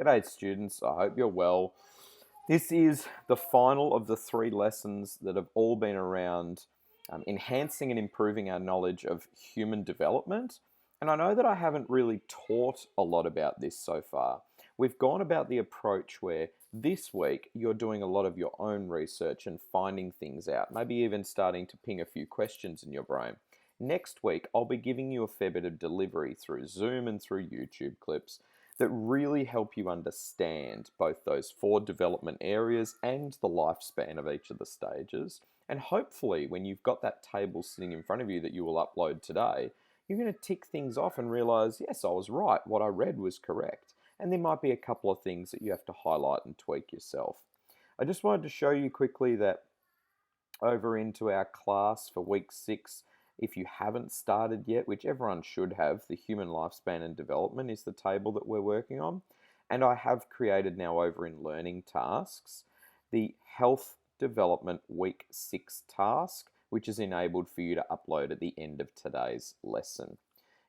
G'day students, I hope you're well. This is the final of the 3 lessons that have all been around enhancing and improving our knowledge of human development. And I know that I haven't really taught a lot about this so far. We've gone about the approach where this week you're doing a lot of your own research and finding things out, maybe even starting to ping a few questions in your brain. Next week, I'll be giving you a fair bit of delivery through Zoom and through YouTube clips that really help you understand both those 4 development areas and the lifespan of each of the stages. And hopefully, when you've got that table sitting in front of you that you will upload today, you're going to tick things off and realize, yes, I was right, what I read was correct. And there might be a couple of things that you have to highlight and tweak yourself. I just wanted to show you quickly that over into our class for week 6, if you haven't started yet, which everyone should have, the human lifespan and development is the table that we're working on. And I have created now over in learning tasks, the health development week 6 task, which is enabled for you to upload at the end of today's lesson.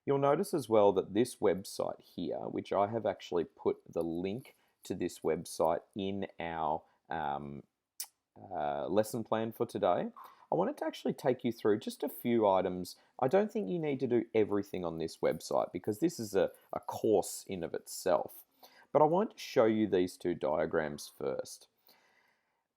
You'll notice as well that this website here, which I have actually put the link to this website in our lesson plan for today, I wanted to actually take you through just a few items. I don't think you need to do everything on this website because this is a course in of itself. But I want to show you these 2 diagrams first.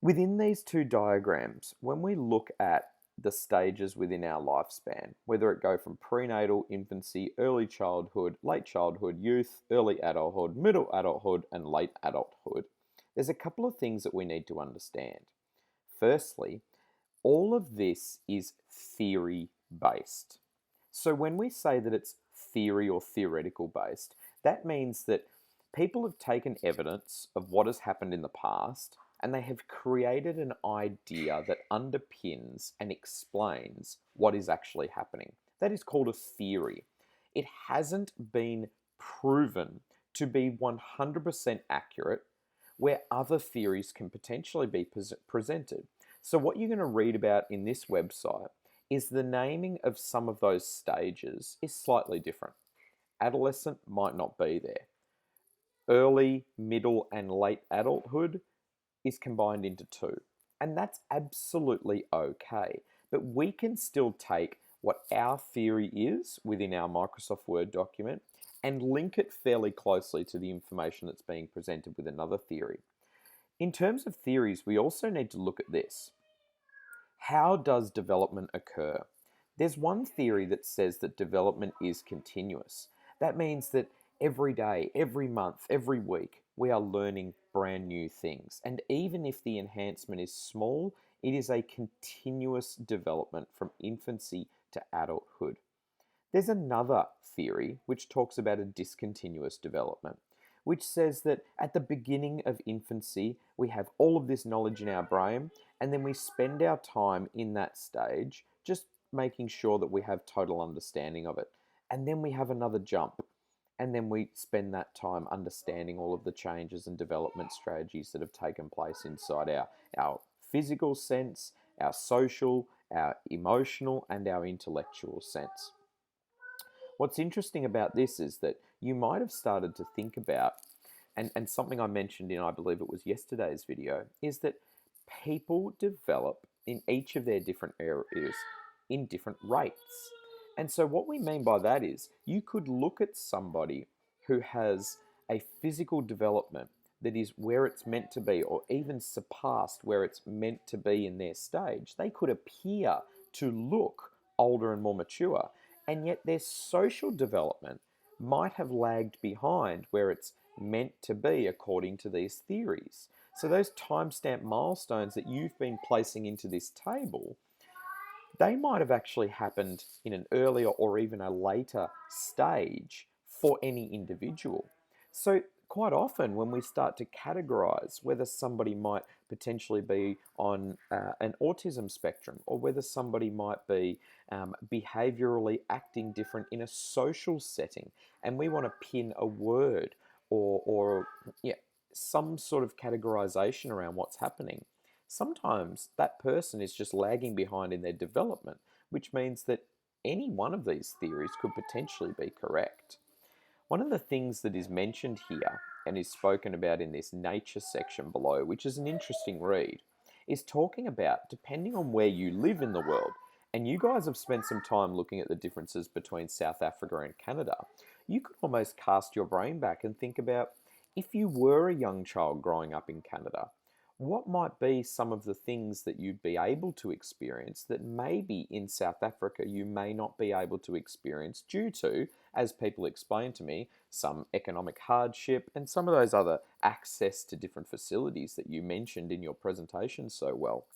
Within these 2 diagrams, when we look at the stages within our lifespan, whether it go from prenatal, infancy, early childhood, late childhood, youth, early adulthood, middle adulthood, and late adulthood, there's a couple of things that we need to understand. Firstly, all of this is theory based. So when we say that it's theory or theoretical based, that means that people have taken evidence of what has happened in the past and they have created an idea that underpins and explains what is actually happening. That is called a theory. It hasn't been proven to be 100% accurate, where other theories can potentially be presented. So what you're going to read about in this website is the naming of some of those stages is slightly different. Adolescent might not be there. Early, middle, and late adulthood is combined into 2. And that's absolutely okay. But we can still take what our theory is within our Microsoft Word document and link it fairly closely to the information that's being presented with another theory. In terms of theories, we also need to look at this. How does development occur? There's one theory that says that development is continuous. That means that every day, every month, every week, we are learning brand new things. And even if the enhancement is small, it is a continuous development from infancy to adulthood. There's another theory which talks about a discontinuous development, which says that at the beginning of infancy, we have all of this knowledge in our brain, and then we spend our time in that stage just making sure that we have total understanding of it. And then we have another jump, and then we spend that time understanding all of the changes and development strategies that have taken place inside our physical sense, our social, our emotional, and our intellectual sense. What's interesting about this is that you might have started to think about, and something I mentioned in, I believe it was yesterday's video, is that people develop in each of their different areas in different rates. And so what we mean by that is you could look at somebody who has a physical development that is where it's meant to be, or even surpassed where it's meant to be in their stage. They could appear to look older and more mature, and yet their social development might have lagged behind where it's meant to be according to these theories. So those timestamp milestones that you've been placing into this table, they might have actually happened in an earlier or even a later stage for any individual. So quite often when we start to categorize whether somebody might potentially be on an autism spectrum, or whether somebody might be behaviorally acting different in a social setting, and we want to pin a word or yeah, some sort of categorization around what's happening, sometimes that person is just lagging behind in their development, which means that any one of these theories could potentially be correct. One of the things that is mentioned here and is spoken about in this nature section below, which is an interesting read, is talking about depending on where you live in the world. And you guys have spent some time looking at the differences between South Africa and Canada. You could almost cast your brain back and think about if you were a young child growing up in Canada, what might be some of the things that you'd be able to experience that maybe in South Africa you may not be able to experience due to, as people explained to me, some economic hardship and some of those other access to different facilities that you mentioned in your presentation so well.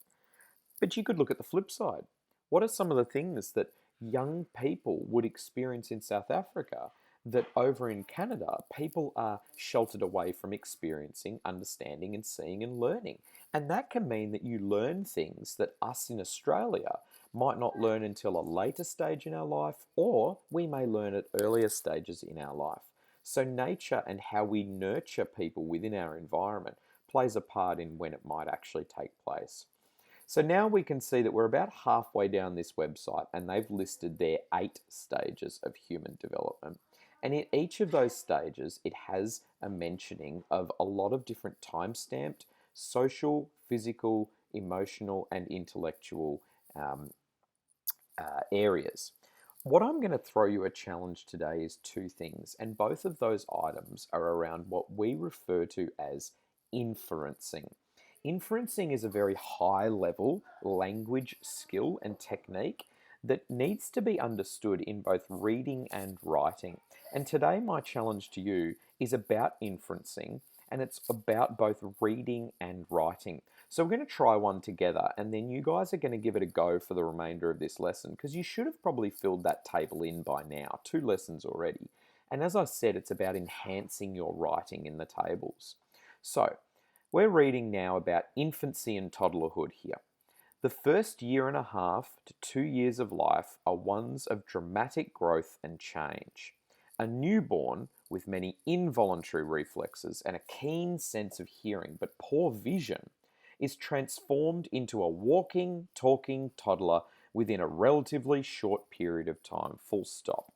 But you could look at the flip side. What are some of the things that young people would experience in South Africa that over in Canada, people are sheltered away from experiencing, understanding, and seeing and learning? And that can mean that you learn things that us in Australia might not learn until a later stage in our life, or we may learn at earlier stages in our life. So, nature and how we nurture people within our environment plays a part in when it might actually take place. So now we can see that we're about halfway down this website and they've listed their 8 stages of human development. And in each of those stages, it has a mentioning of a lot of different time-stamped social, physical, emotional, and intellectual um, areas. What I'm going to throw you a challenge today is 2 things, and both of those items are around what we refer to as inferencing. Inferencing is a very high level language skill and technique that needs to be understood in both reading and writing. And today, my challenge to you is about inferencing, and it's about both reading and writing. So we're going to try one together, and then you guys are going to give it a go for the remainder of this lesson, because you should have probably filled that table in by now, 2 lessons already. And as I said, it's about enhancing your writing in the tables. So we're reading now about infancy and toddlerhood here. The first year and a half to 2 years of life are ones of dramatic growth and change. A newborn with many involuntary reflexes and a keen sense of hearing but poor vision is transformed into a walking, talking toddler within a relatively short period of time, full stop.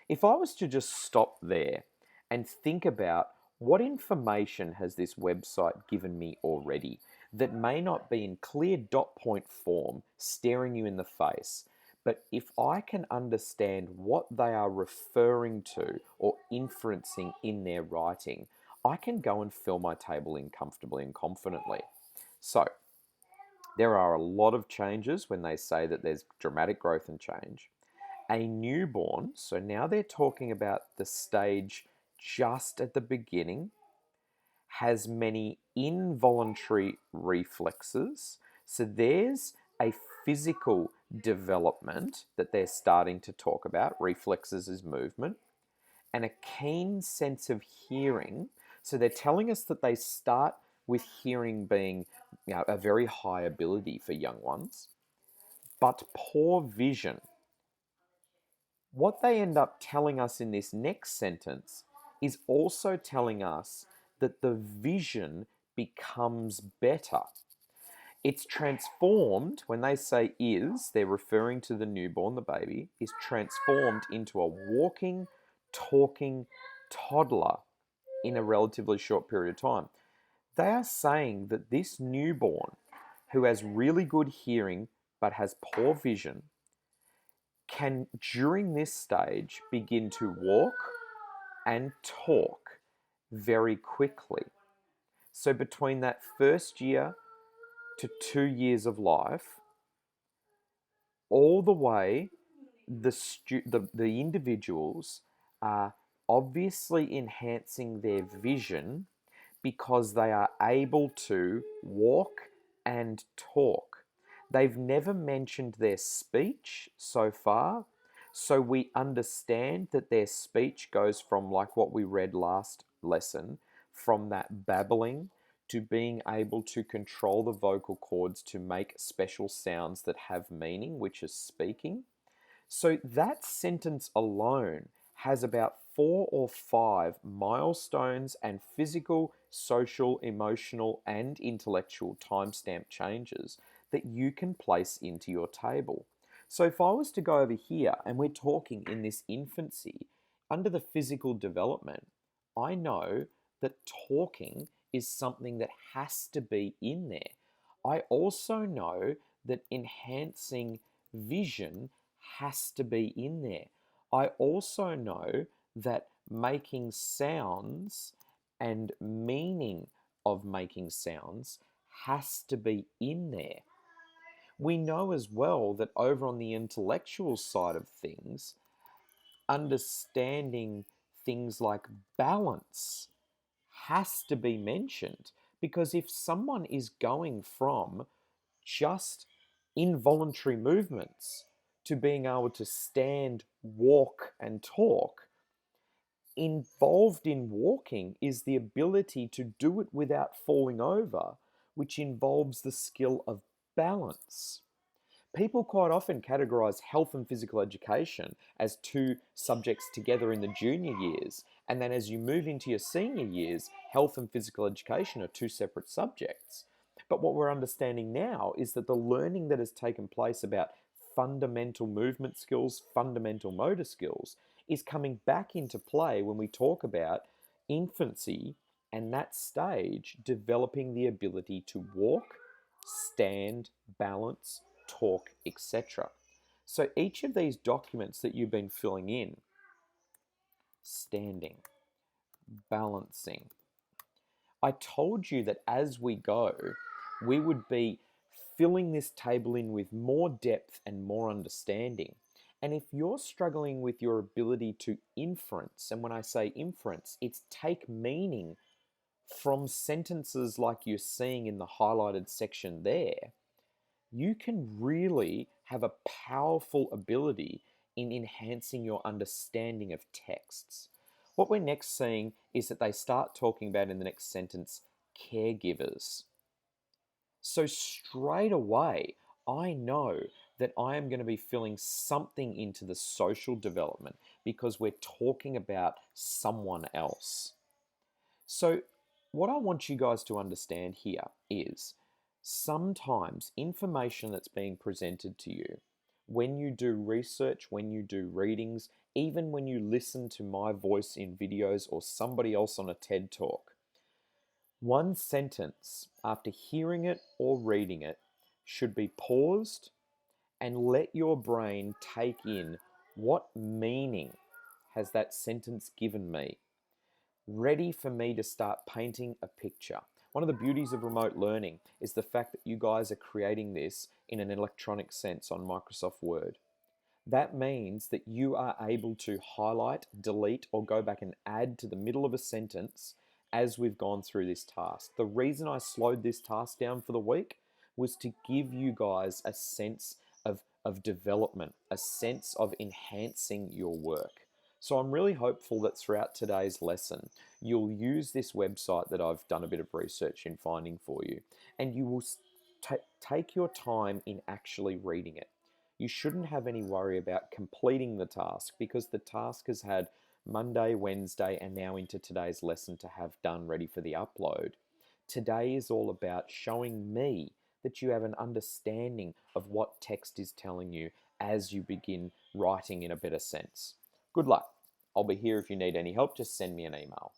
If I was to just stop there and think about what information has this website given me already that may not be in clear dot point form staring you in the face, but if I can understand what they are referring to or inferencing in their writing, I can go and fill my table in comfortably and confidently. So, there are a lot of changes when they say that there's dramatic growth and change. A newborn, so now they're talking about the stage just at the beginning, has many involuntary reflexes. So there's a physical development that they're starting to talk about. Reflexes is movement. And a keen sense of hearing. So they're telling us that they start with hearing being, a very high ability for young ones, but poor vision. What they end up telling us in this next sentence is also telling us that the vision becomes better. It's transformed, when they say is, they're referring to the newborn, the baby, is transformed into a walking, talking toddler in a relatively short period of time. They are saying that this newborn, who has really good hearing but has poor vision, can, during this stage, begin to walk and talk very quickly. So between that first year to 2 years of life, all the way, the individuals are obviously enhancing their vision because they are able to walk and talk. They've never mentioned their speech so far, so we understand that their speech goes from, like what we read last lesson, from that babbling to being able to control the vocal cords to make special sounds that have meaning, which is speaking. So that sentence alone has about 4 or 5 milestones and physical, social, emotional, and intellectual timestamp changes that you can place into your table. So if I was to go over here, and we're talking in this infancy, Under the physical development, I know that talking is something that has to be in there. I also know that enhancing vision has to be in there. I also know that making sounds and meaning of making sounds has to be in there. We know as well that over on the intellectual side of things, understanding things like balance has to be mentioned, because if someone is going from just involuntary movements to being able to stand, walk, and talk, involved in walking is the ability to do it without falling over, which involves the skill of balance. People quite often categorize health and physical education as two subjects together in the junior years, and then as you move into your senior years, health and physical education are two separate subjects. But what we're understanding now is that the learning that has taken place about fundamental movement skills, fundamental motor skills, is coming back into play when we talk about infancy and that stage developing the ability to walk, stand, balance, talk, etc. So each of these documents that you've been filling in, standing, balancing, I told you that as we go, we would be filling this table in with more depth and more understanding. And if you're struggling with your ability to inference, and when I say inference, it's take meaning from sentences like you're seeing in the highlighted section there, you can really have a powerful ability in enhancing your understanding of texts. What we're next seeing is that they start talking about in the next sentence caregivers. So straight away, I know that I am going to be filling something into the social development because we're talking about someone else. So, what I want you guys to understand here is sometimes information that's being presented to you, when you do research, when you do readings, even when you listen to my voice in videos or somebody else on a TED talk, one sentence after hearing it or reading it should be paused and let your brain take in what meaning has that sentence given me, ready for me to start painting a picture. One of the beauties of remote learning is the fact that you guys are creating this in an electronic sense on Microsoft Word. That means that you are able to highlight, delete, or go back and add to the middle of a sentence as we've gone through this task. The reason I slowed this task down for the week was to give you guys a sense of development, a sense of enhancing your work. So I'm really hopeful that throughout today's lesson, you'll use this website that I've done a bit of research in finding for you, and you will take your time in actually reading it. You shouldn't have any worry about completing the task because the task has had Monday, Wednesday, and now into today's lesson to have done ready for the upload. Today is all about showing me that you have an understanding of what text is telling you as you begin writing in a better sense. Good luck. I'll be here if you need any help. Just send me an email.